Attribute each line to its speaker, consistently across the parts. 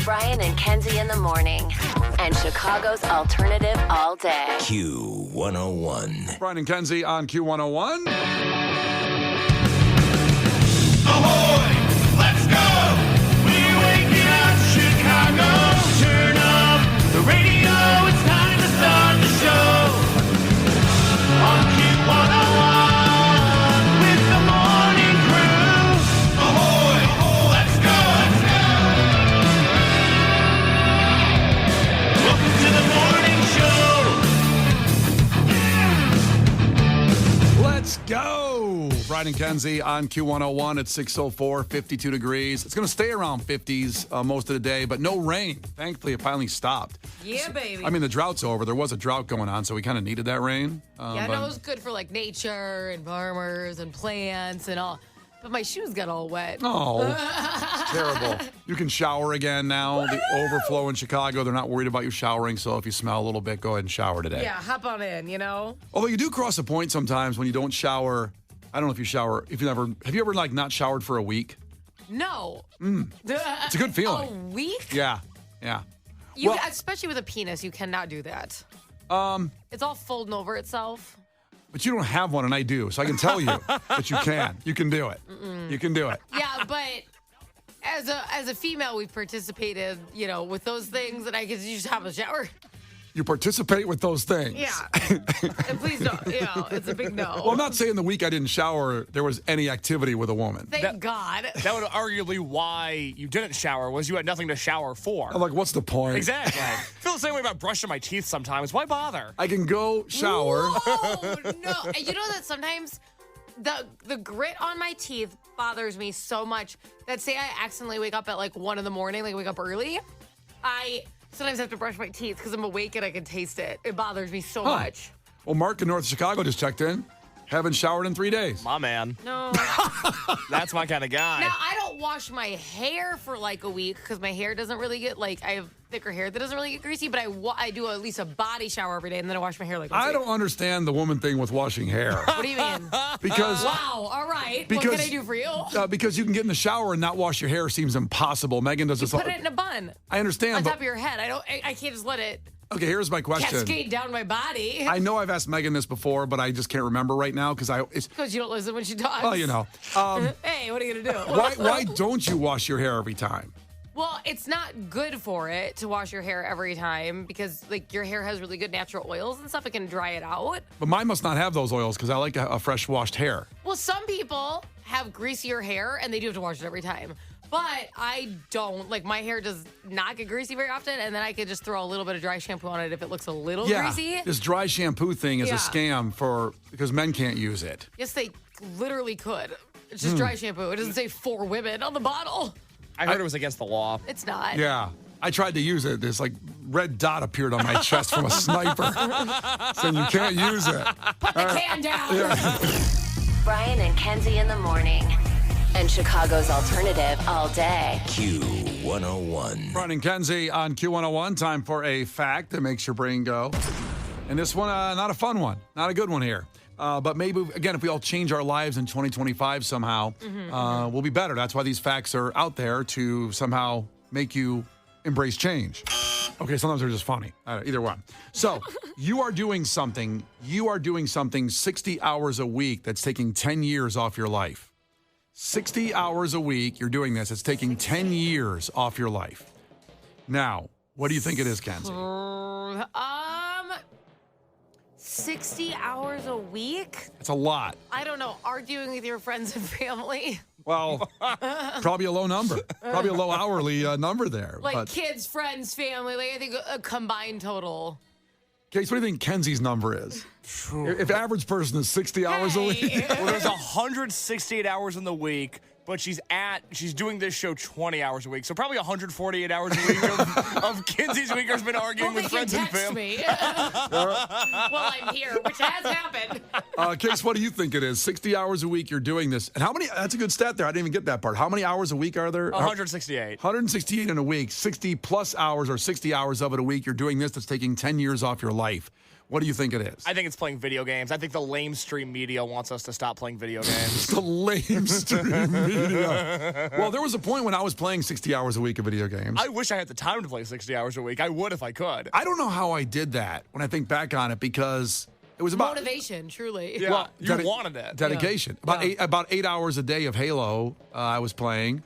Speaker 1: Brian and Kenzie in the morning. And Chicago's alternative all day.
Speaker 2: Q101.
Speaker 3: Brian and Kenzie on Q101.
Speaker 4: Ahoy! Let's go! We're waking up Chicago. Turn up the radio. It's time to start the show. On Q101 with the morning crew. Ahoy! Let's go! Welcome to the morning show.
Speaker 3: Let's go. Brian and Kenzie on Q101 at 6:04, 52 degrees. It's going to stay around 50s most of the day, but no rain. Thankfully, it finally stopped.
Speaker 5: Yeah, baby.
Speaker 3: I mean, the drought's over. There was a drought going on, so we kind of needed that rain.
Speaker 5: yeah, no, it was good for like nature and farmers and plants and all. But my shoes got all wet.
Speaker 3: Oh, it's terrible. You can shower again now. The overflow in Chicago, they're not worried about you showering, so if you smell a little bit, go ahead and shower today.
Speaker 5: Yeah, hop on in, you know?
Speaker 3: Although you do cross a point sometimes when you don't shower. I don't know if you shower. Have you ever like not showered for a week?
Speaker 5: No.
Speaker 3: It's a good feeling.
Speaker 5: A week?
Speaker 3: Yeah.
Speaker 5: You, especially with a penis, you cannot do that. It's all folding over itself.
Speaker 3: But you don't have one, and I do, so I can tell you that you can. You can do it. You can do it.
Speaker 5: Yeah, but as a female, we've participated, you know, with those things, and I could just have a shower.
Speaker 3: You participate with those things.
Speaker 5: Yeah. And please don't. You know, it's a big no.
Speaker 3: Well, I'm not saying the week I didn't shower, there was any activity with a woman.
Speaker 5: Thank God.
Speaker 6: That would arguably why you didn't shower was you had nothing to shower for.
Speaker 3: I'm like, what's the point?
Speaker 6: Exactly. I feel the same way about brushing my teeth sometimes. Why bother?
Speaker 3: I can go shower.
Speaker 5: Oh, no. And you know that sometimes the grit on my teeth bothers me so much that say I accidentally wake up at like 1 a.m, like wake up early, I sometimes have to brush my teeth because I'm awake and I can taste it. It bothers me so much.
Speaker 3: Well, Mark in North Chicago just checked in. Haven't showered in 3 days.
Speaker 6: My man.
Speaker 5: No.
Speaker 6: That's my kind of guy.
Speaker 5: Now, I don't wash my hair for like a week because my hair doesn't really get, like, I have thicker hair that doesn't really get greasy, but I do at least a body shower every day, and then I wash my hair like once a
Speaker 3: I
Speaker 5: week.
Speaker 3: don't understand the woman thing with washing hair.
Speaker 5: What do you mean?
Speaker 3: Because
Speaker 5: Wow, all right. What can I do for you?
Speaker 3: because you can get in the shower and not wash your hair seems impossible. Megan does this.
Speaker 5: Put it in a bun
Speaker 3: I understand,
Speaker 5: on
Speaker 3: but
Speaker 5: top of your head. I can't just let it
Speaker 3: okay. Here's my question.
Speaker 5: cascade down my body.
Speaker 3: I know I've asked Megan this before, but I just can't remember right now because it's
Speaker 5: Because you don't listen when she talks.
Speaker 3: well, you know.
Speaker 5: Hey, what are you going to do?
Speaker 3: Why don't you wash your hair every time?
Speaker 5: Well, it's not good for it to wash your hair every time because, like, your hair has really good natural oils and stuff. It can dry it out.
Speaker 3: But mine must not have those oils because I like a fresh washed hair.
Speaker 5: Well, some people have greasier hair and they do have to wash it every time. But I don't. Like, my hair does not get greasy very often, and then I could just throw a little bit of dry shampoo on it if it looks a little greasy.
Speaker 3: This dry shampoo thing is a scam because men can't use it.
Speaker 5: Yes, they literally could. It's just dry shampoo. It doesn't say for women on the bottle.
Speaker 6: I heard it was against the law.
Speaker 5: It's not.
Speaker 3: Yeah. I tried to use it. This like red dot appeared on my chest from a sniper saying you can't use it.
Speaker 5: Put the can down.
Speaker 1: Brian and Kenzie in the morning. And Chicago's alternative all day.
Speaker 2: Q101.
Speaker 3: Brian and Kenzie on Q101. Time for a fact that makes your brain go. And this one, not a fun one. Not a good one here. But maybe, again, if we all change our lives in 2025 somehow, we'll be better. That's why these facts are out there to somehow make you embrace change. Okay, sometimes they're just funny. Either one. So you are doing something 60 hours a week that's taking 10 years off your life. 60 hours a week, you're doing this. It's taking 10 years off your life. Now, what do you think it is, Kenzie?
Speaker 5: 60 hours a week?
Speaker 3: It's a lot.
Speaker 5: I don't know. Arguing with your friends and family.
Speaker 3: Well, probably a low number. Probably a low hourly number there.
Speaker 5: Like
Speaker 3: but,
Speaker 5: kids, friends, family. Like I think a combined total.
Speaker 3: Case, what do you think Kenzie's number is? If average person is 60 hours a week.
Speaker 6: Well, there's 168 hours in the week, but she's doing this show 20 hours a week. So probably 148 hours a week of Kenzie's week has been arguing with friends and family.
Speaker 5: Well, I'm here, which has happened.
Speaker 3: Case, what do you think it is? 60 hours a week you're doing this. And how many, that's a good stat there. I didn't even get that part. How many hours a week are there?
Speaker 6: 168.
Speaker 3: 168 in a week. 60 plus hours or 60 hours of it a week. You're doing this that's taking 10 years off your life. What do you think it is?
Speaker 6: I think it's playing video games. I think the lamestream media wants us to stop playing video games.
Speaker 3: The lamestream media. Well, there was a point when I was playing 60 hours a week of video games.
Speaker 6: I wish I had the time to play 60 hours a week. I would if I could.
Speaker 3: I don't know how I did that when I think back on it because it was about
Speaker 5: Motivation, truly.
Speaker 6: Yeah,
Speaker 3: Well,
Speaker 6: you wanted it.
Speaker 3: dedication. About 8 hours a day of Halo I was playing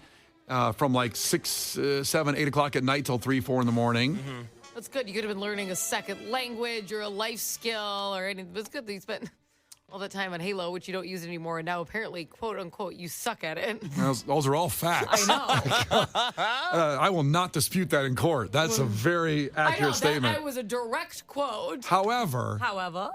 Speaker 3: from like 6, 7, 8 o'clock at night till 3, 4 in the morning.
Speaker 6: Mm-hmm.
Speaker 5: That's good. You could have been learning a second language or a life skill or anything. It's good that you spent all that time on Halo, which you don't use anymore, and now apparently, quote unquote, you suck at it.
Speaker 3: Those are all facts.
Speaker 5: I know.
Speaker 3: I will not dispute that in court. That's a very accurate statement.
Speaker 5: That was a direct quote.
Speaker 3: However,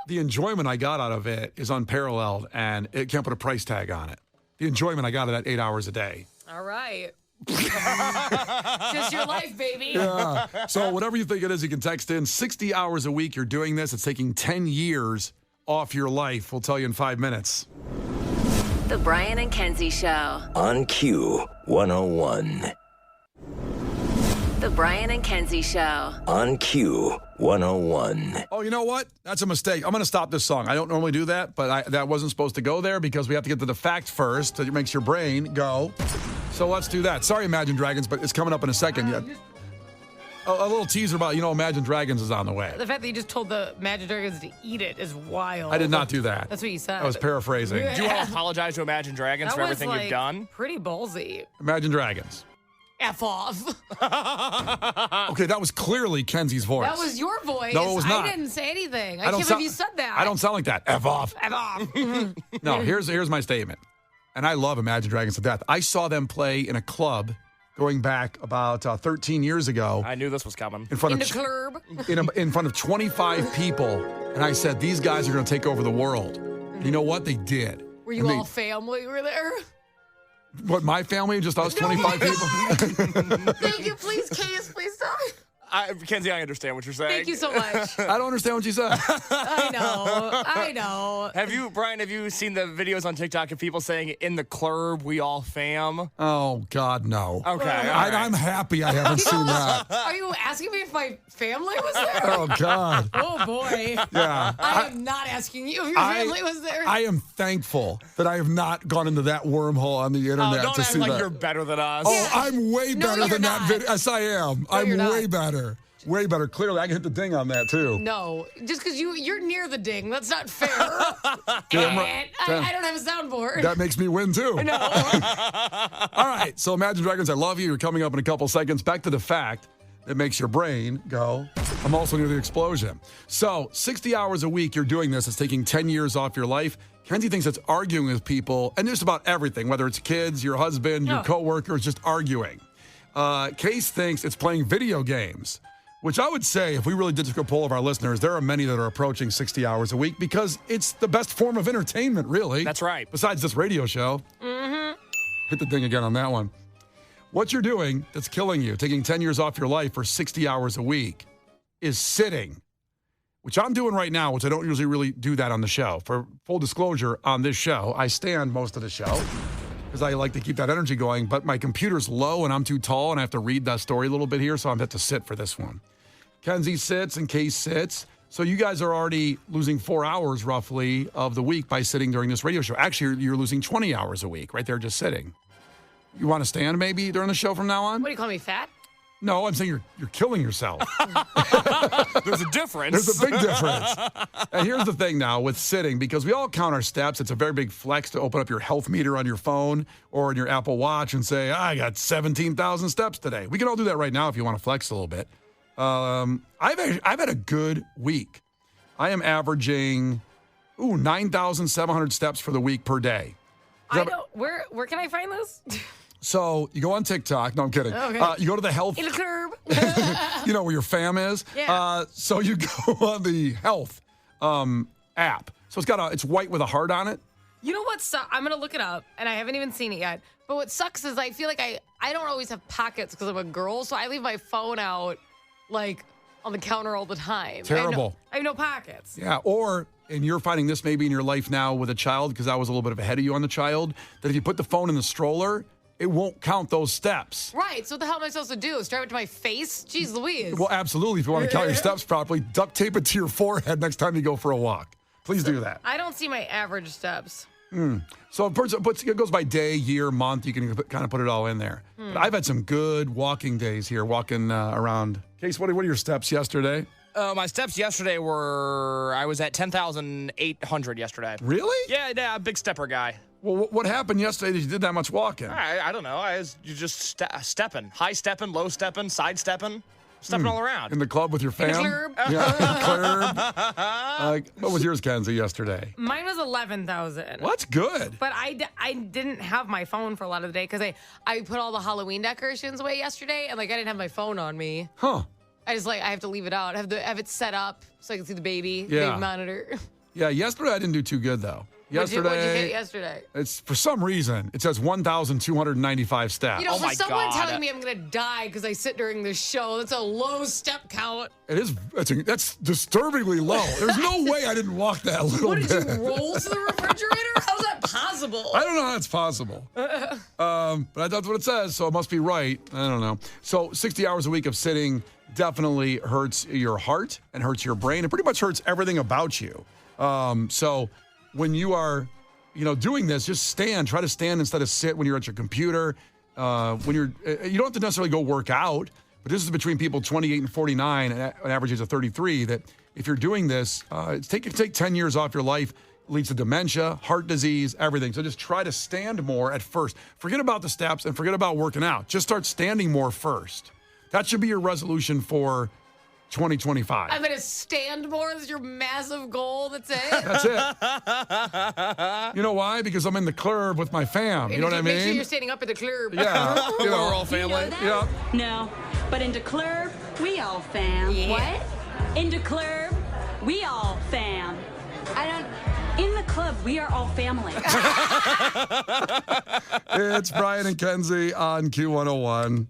Speaker 3: the enjoyment I got out of it is unparalleled, and it can't put a price tag on it. The enjoyment I got of that 8 hours a day.
Speaker 5: All right. Just your life, baby.
Speaker 3: Yeah. So whatever you think it is, you can text in. 60 hours a week you're doing this. It's taking 10 years off your life. We'll tell you in 5 minutes.
Speaker 1: The Brian and Kenzie Show.
Speaker 2: On Q 101.
Speaker 1: The Brian and Kenzie Show.
Speaker 2: On Q 101.
Speaker 3: Oh, you know what? That's a mistake. I'm going to stop this song. I don't normally do that, but that wasn't supposed to go there because we have to get to the fact first. It makes your brain go. So let's do that. Sorry, Imagine Dragons, but it's coming up in a second. A little teaser about, Imagine Dragons is on the way.
Speaker 5: The fact that you just told the Imagine Dragons to eat it is wild.
Speaker 3: I did not do that.
Speaker 5: That's what you said.
Speaker 3: I was paraphrasing.
Speaker 5: Yeah.
Speaker 6: Do you want to apologize to Imagine Dragons
Speaker 5: That
Speaker 6: for
Speaker 5: was,
Speaker 6: everything
Speaker 5: like,
Speaker 6: you've done?
Speaker 5: Pretty ballsy.
Speaker 3: Imagine Dragons.
Speaker 5: F off.
Speaker 3: Okay, that was clearly Kenzie's voice.
Speaker 5: That was your voice.
Speaker 3: No, it was not.
Speaker 5: I didn't say anything. I
Speaker 3: don't
Speaker 5: can't believe you said that.
Speaker 3: I don't sound like that. F off.
Speaker 5: F off.
Speaker 3: No, here's my statement. And I love Imagine Dragons to death. I saw them play in a club going back about 13 years ago.
Speaker 6: I knew this was coming.
Speaker 3: In front
Speaker 5: In
Speaker 3: of
Speaker 5: the club.
Speaker 3: in front of 25 people, and I said, these guys are going to take over the world. And you know what? They did.
Speaker 5: Were you all family were there?
Speaker 3: What, my family? Just us 25 people?
Speaker 5: Thank you. Please, Case. Please stop.
Speaker 6: Kenzie, I understand what you're saying.
Speaker 5: Thank you so much.
Speaker 3: I don't understand what you said.
Speaker 5: I know.
Speaker 6: Brian, have you seen the videos on TikTok of people saying, in the club, we all fam?
Speaker 3: Oh, God, no.
Speaker 6: Okay. all right.
Speaker 3: I'm happy I haven't seen that.
Speaker 5: Are you asking me if my family was there?
Speaker 3: Oh, God.
Speaker 5: Oh, boy.
Speaker 3: Yeah.
Speaker 5: I am not asking you if your family was there.
Speaker 3: I am thankful that I have not gone into that wormhole on the internet
Speaker 6: Don't
Speaker 3: to
Speaker 6: act
Speaker 3: see
Speaker 6: like
Speaker 3: that.
Speaker 6: you're better than us.
Speaker 3: Oh, I'm way
Speaker 5: No,
Speaker 3: better
Speaker 5: you're
Speaker 3: than that
Speaker 5: not.
Speaker 3: video. Yes, I am. I'm
Speaker 5: you're not.
Speaker 3: way better. Way better. Clearly, I can hit the ding on that, too.
Speaker 5: No, just because you're near the ding. That's not fair.
Speaker 3: Damn
Speaker 5: And
Speaker 3: right.
Speaker 5: I don't have a soundboard.
Speaker 3: That makes me win, too.
Speaker 5: No.
Speaker 3: All right. So, Imagine Dragons, I love you. You're coming up in a couple seconds. Back to the fact that makes your brain go, I'm also near the explosion. So, 60 hours a week, you're doing this. It's taking 10 years off your life. Kenzie thinks it's arguing with people, and just about everything, whether it's kids, your husband, your coworkers, just arguing. Case thinks it's playing video games, which I would say, if we really did take a poll of our listeners, there are many that are approaching 60 hours a week because it's the best form of entertainment, really.
Speaker 6: That's right.
Speaker 3: Besides this radio show. Mm-hmm. Hit the ding again on that one. What you're doing that's killing you, taking 10 years off your life for 60 hours a week, is sitting, which I'm doing right now, which I don't usually really do that on the show. For full disclosure, on this show, I stand most of the show because I like to keep that energy going, but my computer's low and I'm too tall and I have to read that story a little bit here, so I'm going to have to sit for this one. Kenzie sits and Case sits. So you guys are already losing 4 hours roughly of the week by sitting during this radio show. Actually, you're losing 20 hours a week right there just sitting. You want to stand maybe during the show from now on?
Speaker 5: What do you call me, fat?
Speaker 3: No, I'm saying you're killing yourself.
Speaker 6: There's a difference.
Speaker 3: There's a big difference. And here's the thing now with sitting, because we all count our steps. It's a very big flex to open up your health meter on your phone or in your Apple Watch and say, I got 17,000 steps today. We can all do that right now if you want to flex a little bit. I've had a good week. I am averaging 9,700 steps for the week per day.
Speaker 5: I don't. Where can I find this?
Speaker 3: So you go on TikTok. No, I'm kidding.
Speaker 5: Okay.
Speaker 3: You go to the health.
Speaker 5: In the curb.
Speaker 3: You know where your fam is.
Speaker 5: Yeah.
Speaker 3: So you go on the health app. So it's white with a heart on it.
Speaker 5: You know what? I'm gonna look it up, and I haven't even seen it yet. But what sucks is I feel like I don't always have pockets because I'm a girl, so I leave my phone out like on the counter all the time.
Speaker 3: Terrible.
Speaker 5: I have no pockets.
Speaker 3: Yeah. And you're finding this maybe in your life now with a child, because I was a little bit of ahead of you on the child, that if you put the phone in the stroller, it won't count those steps.
Speaker 5: Right. So what the hell am I supposed to do? Strap it to my face? Jeez Louise.
Speaker 3: Well, absolutely. If you want to count your steps properly, duct tape it to your forehead next time you go for a walk. Please do that.
Speaker 5: I don't see my average steps.
Speaker 3: So it goes by day, year, month. You can kind of put it all in there. But I've had some good walking days here, walking around. Case, what are your steps yesterday?
Speaker 6: My steps yesterday I was at 10,800 yesterday.
Speaker 3: Really?
Speaker 6: Yeah, big stepper guy.
Speaker 3: Well, what happened yesterday that you did that much walking?
Speaker 6: I don't know. You just stepping. High stepping, low stepping, side stepping. Stepping all around.
Speaker 3: In the club with your fam?
Speaker 5: Club.
Speaker 3: Yeah, club. What was yours, Kenzie, yesterday?
Speaker 5: Mine was 11,000.
Speaker 3: Well, that's good.
Speaker 5: But I didn't have my phone for a lot of the day because I put all the Halloween decorations away yesterday and I didn't have my phone on me.
Speaker 3: Huh.
Speaker 5: I have to leave it out. I have it set up so I can see the baby monitor.
Speaker 3: Yeah, yesterday I didn't do too good, though.
Speaker 5: What'd you hit yesterday?
Speaker 3: It's for some reason it says 1,295 steps.
Speaker 5: For someone telling me I'm gonna die because I sit during this show, that's a low step count.
Speaker 3: It is. That's disturbingly low. There's no way I didn't walk that little
Speaker 5: What
Speaker 3: bit.
Speaker 5: did you roll to the refrigerator? How's that possible?
Speaker 3: I don't know how that's possible. But that's what it says, so it must be right. I don't know. So 60 hours a week of sitting definitely hurts your heart and hurts your brain. It pretty much hurts everything about you. So when you are, doing this, just stand. Try to stand instead of sit when you're at your computer. You don't have to necessarily go work out, but this is between people 28 and 49, and an average age of 33, that if you're doing this, take 10 years off your life, leads to dementia, heart disease, everything. So just try to stand more at first. Forget about the steps and forget about working out. Just start standing more first. That should be your resolution for 2025.
Speaker 5: I'm going to stand more. That's your massive goal. That's it.
Speaker 3: That's it. You know why? Because I'm in the club with my fam. You know what I mean?
Speaker 5: Make sure you're standing up at the club.
Speaker 3: Yeah.
Speaker 6: We're all family.
Speaker 3: Yeah.
Speaker 7: No, but in the club, we all fam.
Speaker 5: Yeah.
Speaker 7: What? In the club, we all fam. In the club, we are all family.
Speaker 3: It's Brian and Kenzie on Q101.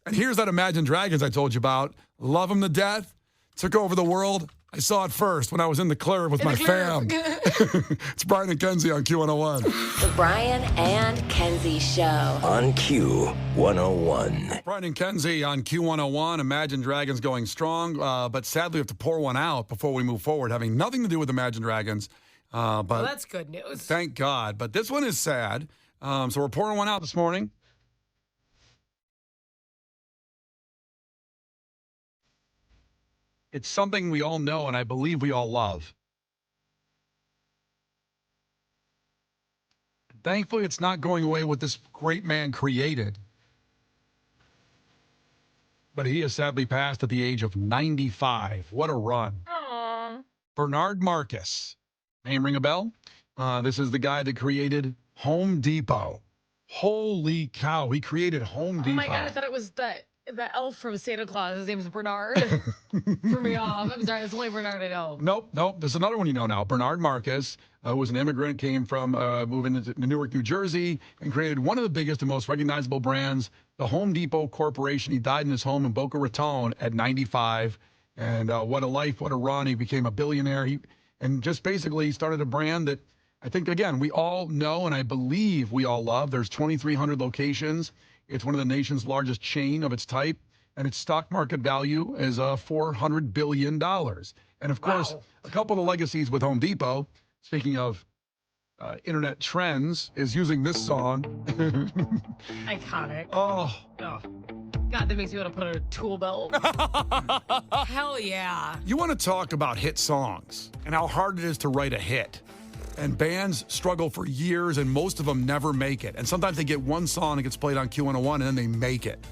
Speaker 3: And here's that Imagine Dragons I told you about. Love them to death. Took over the world. I saw it first when I was in the club with my fam. It's Brian and Kenzie on Q101.
Speaker 1: The Brian and Kenzie Show.
Speaker 2: On Q101.
Speaker 3: Brian and Kenzie on Q101. Imagine Dragons going strong, but sadly we have to pour one out before we move forward, having nothing to do with Imagine Dragons. But
Speaker 5: Well, that's good news.
Speaker 3: thank God. But this one is sad. So we're pouring one out this morning. It's something we all know and I believe we all love. Thankfully, it's not going away what this great man created. But he has sadly passed at the age of 95. What a run.
Speaker 5: Aww.
Speaker 3: Bernard Marcus. Name ring a bell? This is the guy that created Home Depot. Holy cow, he created Home Depot.
Speaker 5: Oh my God, I thought it was the elf from Santa Claus. His name's Bernard. Threw me off. I'm sorry, it's only Bernard I know.
Speaker 3: Nope. There's another one you know now. Bernard Marcus was an immigrant, came from moving into Newark, New Jersey, and created one of the biggest and most recognizable brands, the Home Depot Corporation. He died in his home in Boca Raton at 95. And what a life, what a run. He became a billionaire. And just basically started a brand that I think, again, we all know and I believe we all love. There's 2,300 locations. It's one of the nation's largest chain of its type, and its stock market value is $400 billion. And of course, a couple of the legacies with Home Depot, speaking of internet trends, is using this song.
Speaker 5: Iconic.
Speaker 3: Oh,
Speaker 5: God, that makes me want to put on a tool belt. Hell yeah.
Speaker 3: you want to talk about hit songs and how hard it is to write a hit. And bands struggle for years, and most of them never make it. And sometimes they get one song that gets played on Q101, and then they make it.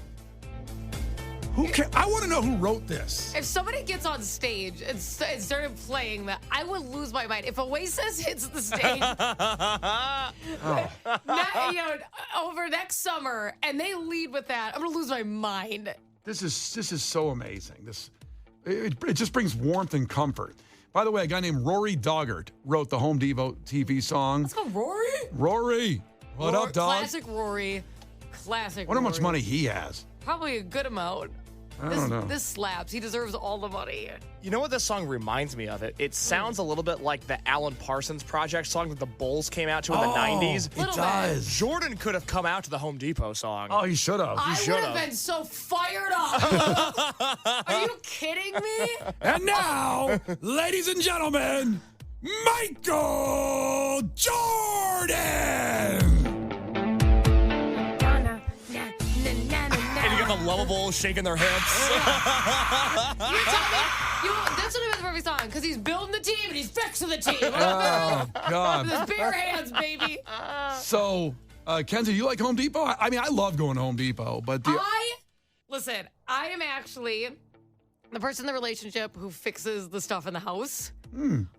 Speaker 3: I want to know who wrote this.
Speaker 5: If somebody gets on stage and started playing that, I would lose my mind. If Oasis hits the stage over next summer and they lead with that, I'm going to lose my mind.
Speaker 3: This is so amazing. It just brings warmth and comfort. By the way, a guy named Rory Doggart wrote the Home Depot TV song.
Speaker 5: Let's go, Rory.
Speaker 3: Rory, what up, dog?
Speaker 5: Classic Rory. Classic.
Speaker 3: Wonder how much
Speaker 5: Rory.
Speaker 3: money he has.
Speaker 5: Probably a good amount.
Speaker 3: I don't know.
Speaker 5: This slaps. He deserves all the money.
Speaker 6: You know what this song reminds me of? It sounds a little bit like the Alan Parsons Project song that the Bulls came out to in the 90s.
Speaker 3: It
Speaker 5: Little
Speaker 3: does.
Speaker 6: Jordan could have come out to the Home Depot song.
Speaker 3: Oh, he should have.
Speaker 5: I would have been so fired up. Are you kidding me?
Speaker 3: And now, ladies and gentlemen, Michael Jordan.
Speaker 6: And you got the lovable shaking their hips.
Speaker 5: You're telling me, this would have been the perfect song because he's building the team and he's fixing the team.
Speaker 3: Oh,
Speaker 5: With
Speaker 3: God.
Speaker 5: his bare hands, baby.
Speaker 3: So, Kenzie, you like Home Depot? I mean, I love going to Home Depot, but
Speaker 5: Listen, I am actually the person in the relationship who fixes the stuff in the house.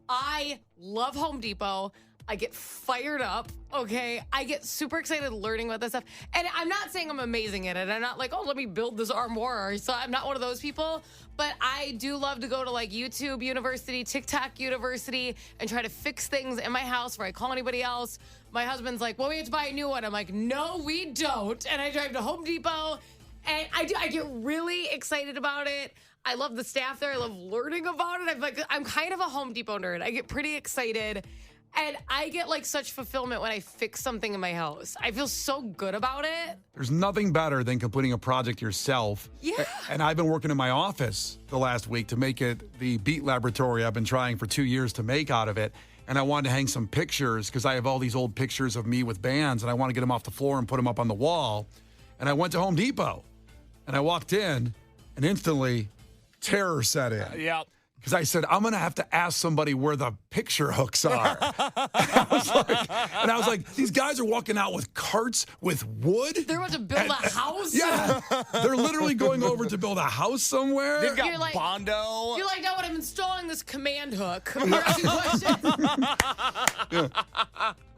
Speaker 5: I love Home Depot. I get fired up, okay? I get super excited learning about this stuff. And I'm not saying I'm amazing at it. I'm not like, oh, let me build this armoire. So I'm not one of those people. But I do love to go to like YouTube University, TikTok University, and try to fix things in my house before I call anybody else. My husband's like, well, we have to buy a new one. I'm like, no, we don't. And I drive to Home Depot, and I get really excited about it. I love the staff there. I love learning about it. I'm kind of a Home Depot nerd. I get pretty excited. And I get like such fulfillment when I fix something in my house. I feel so good about it.
Speaker 3: there's nothing better than completing a project yourself.
Speaker 5: Yeah.
Speaker 3: And I've been working in my office the last week to make it the Beat Laboratory I've been trying for 2 years to make out of it. And I wanted to hang some pictures because I have all these old pictures of me with bands, and I want to get them off the floor and put them up on the wall. And I went to Home Depot, and I walked in, and instantly terror set in.
Speaker 6: Yeah.
Speaker 3: Because I said, I'm going to have to ask somebody where the picture hooks are. and I was like, these guys are walking out with carts with wood.
Speaker 5: They're about to build a house.
Speaker 3: Yeah. They're literally going over to build a house somewhere.
Speaker 6: They've got
Speaker 5: You're like-
Speaker 6: Bondo.
Speaker 5: You're like, no, when I'm installing this command hook. You're asking questions.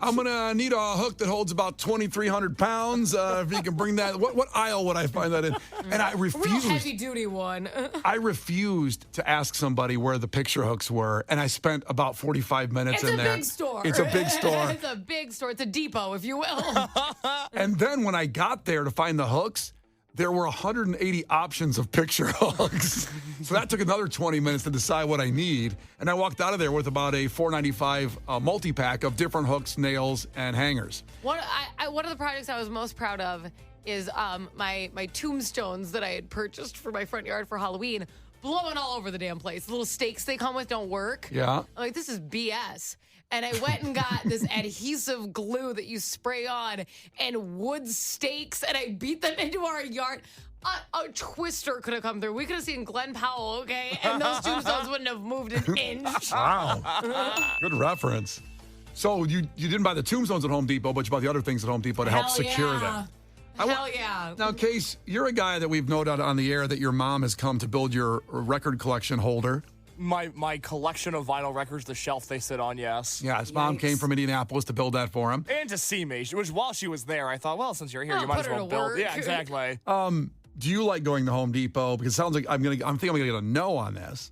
Speaker 3: I'm going to need a hook that holds about 2,300 pounds. If you can bring that. What aisle would I find that in? And I
Speaker 5: A real
Speaker 3: refused.
Speaker 5: heavy duty one.
Speaker 3: I refused to ask somebody where the picture hooks were, and I spent about 45 minutes
Speaker 5: It's
Speaker 3: in
Speaker 5: a
Speaker 3: there.
Speaker 5: big store.
Speaker 3: It's a big store.
Speaker 5: It's a big store. It's a depot, if you will.
Speaker 3: And then when I got there to find the hooks, there were 180 options of picture hooks. So that took another 20 minutes to decide what I need. And I walked out of there with about a $4.95 multi-pack of different hooks, nails, and hangers.
Speaker 5: One of the projects I was most proud of is my tombstones that I had purchased for my front yard for Halloween, blowing all over the damn place. The little stakes they come with don't work.
Speaker 3: Yeah.
Speaker 5: I'm like, this is BS. And I went and got this adhesive glue that you spray on and wood stakes, and I beat them into our yard. A twister could have come through. We could have seen Glenn Powell, okay? And those tombstones wouldn't have moved an inch.
Speaker 3: Wow. Good reference. So you didn't buy the tombstones at Home Depot, but you bought the other things at Home Depot to help
Speaker 5: Hell
Speaker 3: secure
Speaker 5: yeah.
Speaker 3: them.
Speaker 5: Hell yeah.
Speaker 3: Now, Case, you're a guy that we've noted on the air that your mom has come to build your record collection holder.
Speaker 6: My collection of vinyl records, the shelf they sit on, yes.
Speaker 3: Yeah, his mom came from Indianapolis to build that for him.
Speaker 6: And to see me, which while she was there, I thought, well, since you're here, you might
Speaker 5: put
Speaker 6: as
Speaker 5: her
Speaker 6: well
Speaker 5: to
Speaker 6: build.
Speaker 5: work.
Speaker 6: Yeah, exactly.
Speaker 3: Do you like going to Home Depot? Because it sounds like I'm thinking I'm gonna get a no on this.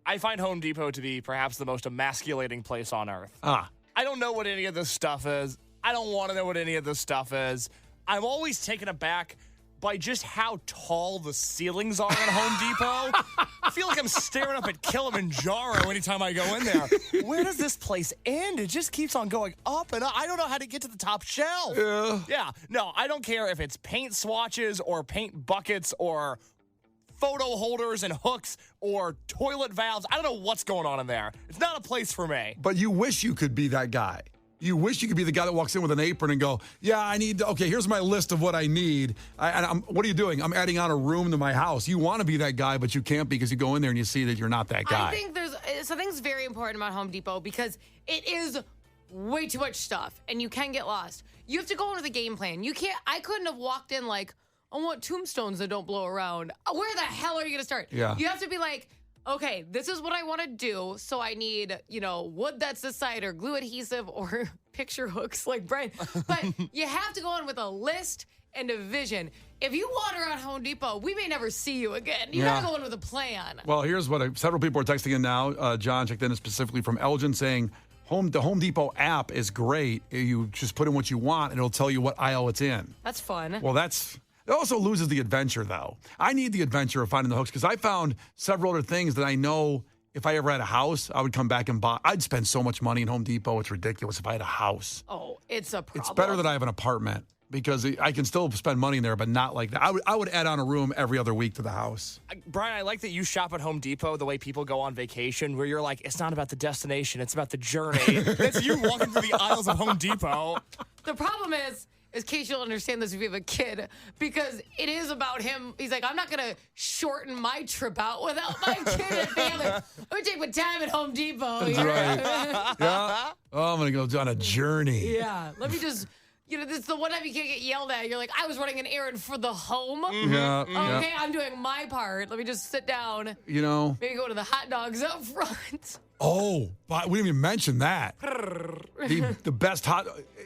Speaker 6: I find Home Depot to be perhaps the most emasculating place on earth.
Speaker 3: Ah,
Speaker 6: I don't know what any of this stuff is. I don't want to know what any of this stuff is. I'm always taken aback by just how tall the ceilings are at Home Depot. I feel like I'm staring up at Kilimanjaro anytime I go in there. Where does this place end? It just keeps on going up and up. I don't know how to get to the top shelf. Yeah. No, I don't care if it's paint swatches or paint buckets or photo holders and hooks or toilet valves. I don't know what's going on in there. It's not a place for me.
Speaker 3: but you wish you could be that guy. You wish you could be the guy that walks in with an apron and go, yeah, I need, okay, here's my list of what I need. What are you doing? I'm adding on a room to my house. You want to be that guy, but you can't because you go in there and you see that you're not that guy.
Speaker 5: I think there's something's very important about Home Depot because it is way too much stuff and you can get lost. You have to go in with a game plan. I couldn't have walked in like, I want tombstones that don't blow around. Where the hell are you going to start?
Speaker 3: Yeah.
Speaker 5: You have to be like, okay, this is what I want to do. So I need, wood that's this side or glue adhesive or picture hooks like Brian. But you have to go in with a list and a vision. If you wander around Home Depot, we may never see you again. You got to go in with a plan.
Speaker 3: Well, here's what several people are texting in now. John checked in specifically from Elgin saying, the Home Depot app is great. You just put in what you want and it'll tell you what aisle it's in.
Speaker 5: That's fun.
Speaker 3: Well, that's It also loses the adventure, though. I need the adventure of finding the hooks because I found several other things that I know if I ever had a house, I would come back and buy. I'd spend so much money in Home Depot. It's ridiculous if I had a house.
Speaker 5: Oh, it's a problem.
Speaker 3: It's better that I have an apartment because I can still spend money in there, but not like that. I would add on a room every other week to the house.
Speaker 6: Brian, I like that you shop at Home Depot the way people go on vacation, where you're like, it's not about the destination, it's about the journey. It's you walking through the aisles of Home Depot.
Speaker 5: The problem is Case you'll understand this if you have a kid, because it is about him. He's like, I'm not going to shorten my trip out without my kid and family. I'm going to take my time at Home Depot.
Speaker 3: That's right. Yeah. Oh, I'm going to go on a journey.
Speaker 5: Yeah. Let me just, this is the one time you can't get yelled at. You're like, I was running an errand for the home.
Speaker 3: Yeah.
Speaker 5: Okay, I'm doing my part. Let me just sit down. Maybe go to the hot dogs up front.
Speaker 3: Oh, but we didn't even mention that. The best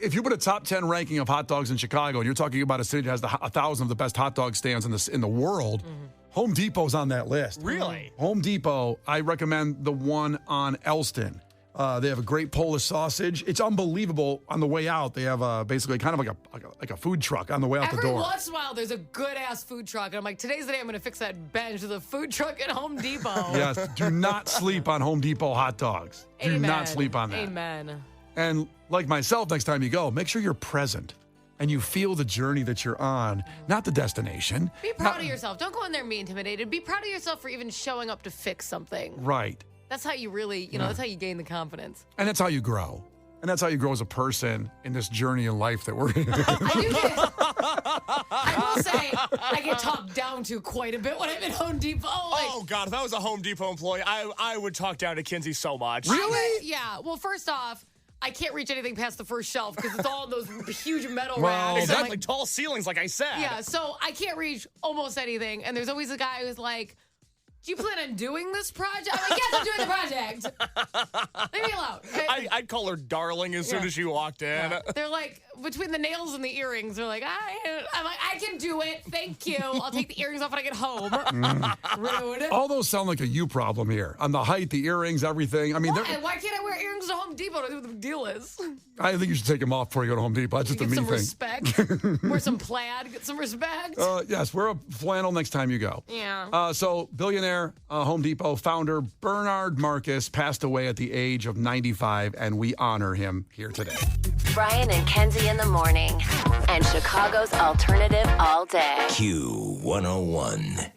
Speaker 3: if you put a top 10 ranking of hot dogs in Chicago, and you're talking about a city that has 1,000 of the best hot dog stands in the world, Home Depot's on that list.
Speaker 6: Really?
Speaker 3: Home Depot, I recommend the one on Elston. They have a great Polish sausage. It's unbelievable. On the way out, they have basically kind of like a food truck on the way out the door.
Speaker 5: Every once in a while, there's a good-ass food truck. And I'm like, today's the day I'm going to fix that bench to the food truck at Home Depot.
Speaker 3: Yes, do not sleep on Home Depot hot dogs. Do not sleep on that.
Speaker 5: Amen.
Speaker 3: And like myself, next time you go, make sure you're present and you feel the journey that you're on, not the destination.
Speaker 5: Be proud of yourself. Don't go in there and be intimidated. Be proud of yourself for even showing up to fix something.
Speaker 3: Right.
Speaker 5: That's how you really, that's how you gain the confidence.
Speaker 3: And that's how you grow. And that's how you grow as a person in this journey in life that we're in.
Speaker 5: I will say, I get talked down to quite a bit when I'm at Home Depot.
Speaker 6: Oh, God, if I was a Home Depot employee, I would talk down to Kenzie so much.
Speaker 3: Really?
Speaker 5: Yeah. Well, first off, I can't reach anything past the first shelf because it's all those huge metal
Speaker 3: Well,
Speaker 5: racks.
Speaker 6: Exactly, tall ceilings, like I said.
Speaker 5: Yeah, so I can't reach almost anything. And there's always a guy who's like, do you plan on doing this project? I'm like, yes, I'm doing the project. Leave me alone.
Speaker 6: I'd call her darling as soon as she walked in.
Speaker 5: Yeah. They're like, between the nails and the earrings, they're like, I'm like, I can do it. Thank you. I'll take the earrings off when I get home. Rude.
Speaker 3: All those sound like a you problem here. On the height, the earrings, everything. I mean,
Speaker 5: why can't I wear earrings to Home Depot? I don't know what the big deal is.
Speaker 3: I think you should take them off before you go to Home Depot. That's just a
Speaker 5: Get
Speaker 3: me
Speaker 5: some
Speaker 3: thing.
Speaker 5: respect. Wear some plaid. Get some respect.
Speaker 3: Yes, wear a flannel next time you go.
Speaker 5: Yeah.
Speaker 3: So, billionaire Home Depot founder Bernard Marcus passed away at the age of 95, and we honor him here today.
Speaker 1: Brian and Kenzie in the morning. And Chicago's alternative all day.
Speaker 2: Q101.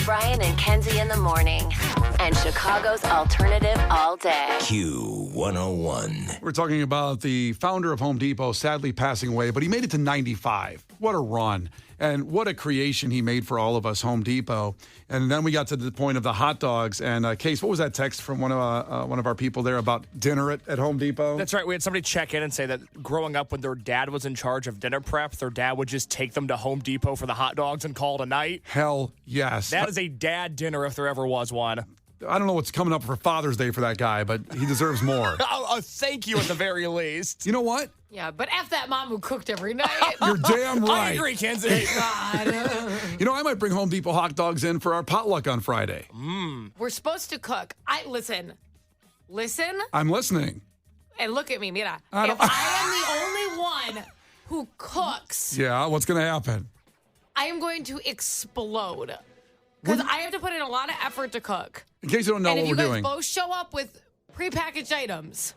Speaker 1: Brian and Kenzie in the morning. And Chicago's alternative all day.
Speaker 2: Q101.
Speaker 3: We're talking about the founder of Home Depot sadly passing away, but he made it to 95. What a run. And what a creation he made for all of us, Home Depot. And then we got to the point of the hot dogs. And Case, what was that text from one of our people there about dinner at Home Depot?
Speaker 6: That's right. We had somebody check in and say that growing up when their dad was in charge of dinner prep, their dad would just take them to Home Depot for the hot dogs and call it a night.
Speaker 3: Hell yes.
Speaker 6: That is a dad dinner if there ever was one.
Speaker 3: I don't know what's coming up for Father's Day for that guy, but he deserves more.
Speaker 6: Thank you at the very least.
Speaker 3: You know what?
Speaker 5: Yeah, but F that mom who cooked every night.
Speaker 3: You're damn right.
Speaker 6: I agree, Kenzie.
Speaker 5: God.
Speaker 3: You know, I might bring Home Depot hot dogs in for our potluck on Friday.
Speaker 5: We're supposed to cook. Listen.
Speaker 3: I'm listening.
Speaker 5: And look at me, mira. If I am the only one who cooks,
Speaker 3: Yeah, what's going to happen?
Speaker 5: I am going to explode. Because I have to put in a lot of effort to cook.
Speaker 3: In case you don't know
Speaker 5: And
Speaker 3: what
Speaker 5: if
Speaker 3: we're
Speaker 5: you guys
Speaker 3: doing,
Speaker 5: both show up with prepackaged items,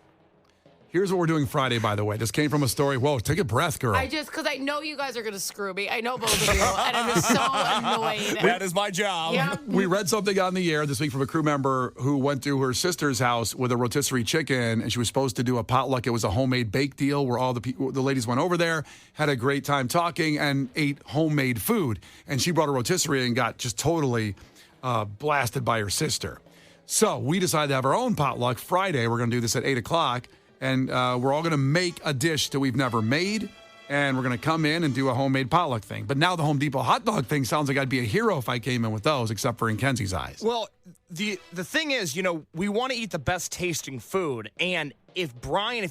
Speaker 3: here's what we're doing Friday, by the way. This came from a story. Whoa, take a breath, girl.
Speaker 5: because I know you guys are going to screw me. I know both of you. And I'm just so annoyed.
Speaker 6: That is my job.
Speaker 5: Yeah.
Speaker 3: We read something on the air this week from a crew member who went to her sister's house with a rotisserie chicken, and she was supposed to do a potluck. It was a homemade bake deal where all the ladies went over there, had a great time talking, and ate homemade food. And she brought a rotisserie and got just totally blasted by her sister. So we decided to have our own potluck Friday. We're going to do this at 8 o'clock, and we're all going to make a dish that we've never made, and we're going to come in and do a homemade potluck thing. But now the Home Depot hot dog thing sounds like I'd be a hero if I came in with those, except for in Kenzie's eyes.
Speaker 6: Well, the thing is, we want to eat the best tasting food. And if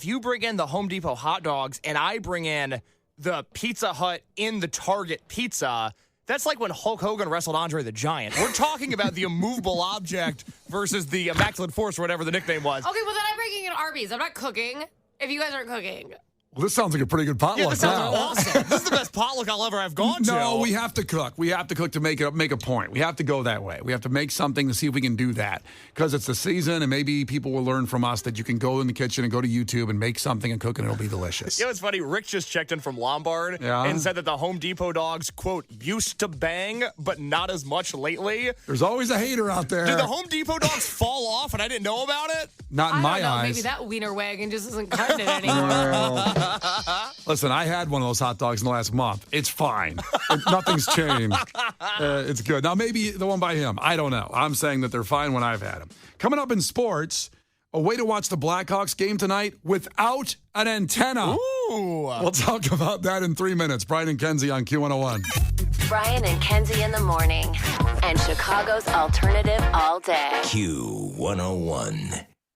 Speaker 6: you bring in the Home Depot hot dogs and I bring in the Pizza Hut in the Target pizza, that's like when Hulk Hogan wrestled Andre the Giant. We're talking about the immovable object versus the Immaculate Force or whatever the nickname was.
Speaker 5: Okay, well, then I'm bringing in Arby's. I'm not cooking if you guys aren't cooking.
Speaker 3: Well, this sounds like a pretty good potluck.
Speaker 6: Yeah, this sounds
Speaker 3: now.
Speaker 6: awesome. This is the best potluck I'll ever have gone to.
Speaker 3: No, we have to cook. We have to cook to make a point. We have to go that way. We have to make something to see if we can do that because it's the season, and maybe people will learn from us that you can go in the kitchen and go to YouTube and make something and cook, and it'll be delicious.
Speaker 6: You know, it's funny. Rick just checked in from Lombard
Speaker 3: Yeah.
Speaker 6: and said that the Home Depot dogs, quote, used to bang, but not as much lately.
Speaker 3: There's always a hater out there.
Speaker 6: Did the Home Depot dogs fall off and I didn't know about it?
Speaker 3: Not in
Speaker 5: I
Speaker 3: my
Speaker 5: don't know.
Speaker 3: eyes.
Speaker 5: Maybe that wiener wagon just isn't cutting it anymore.
Speaker 3: Listen, I had one of those hot dogs in the last month. It's fine. Nothing's changed. It's good. Now, maybe the one by him. I don't know. I'm saying that they're fine when I've had them. Coming up in sports, a way to watch the Blackhawks game tonight without an antenna.
Speaker 6: Ooh.
Speaker 3: We'll talk about that in 3 minutes. Brian and Kenzie on Q101.
Speaker 1: Brian and Kenzie in the morning. And Chicago's alternative all day.
Speaker 2: Q101.